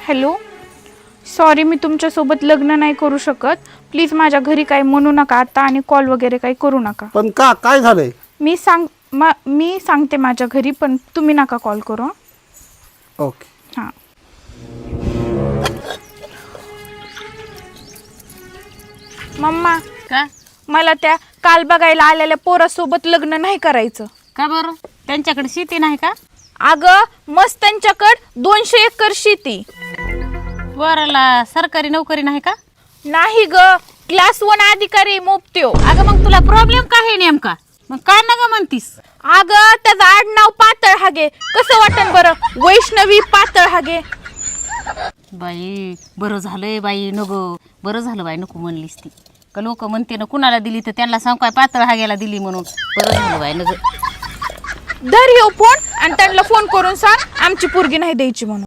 Hello, sorry मी तुमच्यासोबत लग्न नाही करू शकत. प्लीज माझ्या घरी काही म्हणू नका आता आणि कॉल वगैरे काही करू नका. पण काय झालंय? मी सांगते माझ्या घरी, पण तुम्ही नका कॉल करू. ओके. हां. मम्मा, का मला त्या काल बघायला आलेल्या पोरासोबत लग्न नाही करायचं. का बरं? त्यांच्याकडे शेती नाही का? अगं मस्त त्यांच्याकडं 200 एकर शेती. वराला सरकारी नोकरी नाही का? नाही ग, क्लास 1 अधिकारी मोपत्यो. अगं मग तुला प्रॉब्लेम काय आहे नेमका? मग काय नका म्हणतीस? अगं त्याचं आडनाव पातळ हागे, कसं वाटन बरं? वैष्णवी पातळ हागे. बाई बरं झालंय बाई, नको बरं झालं बाई, नको म्हणलीस ती. का लोक म्हणते ना कुणाला दिली तर त्यांना सांग काय पातळ हाग्याला दिली म्हणून. बरं झालं बाई, नको धर येऊ फोन आणि त्यांना फोन करून सांग आमची पोरगी नाही द्यायची म्हणून.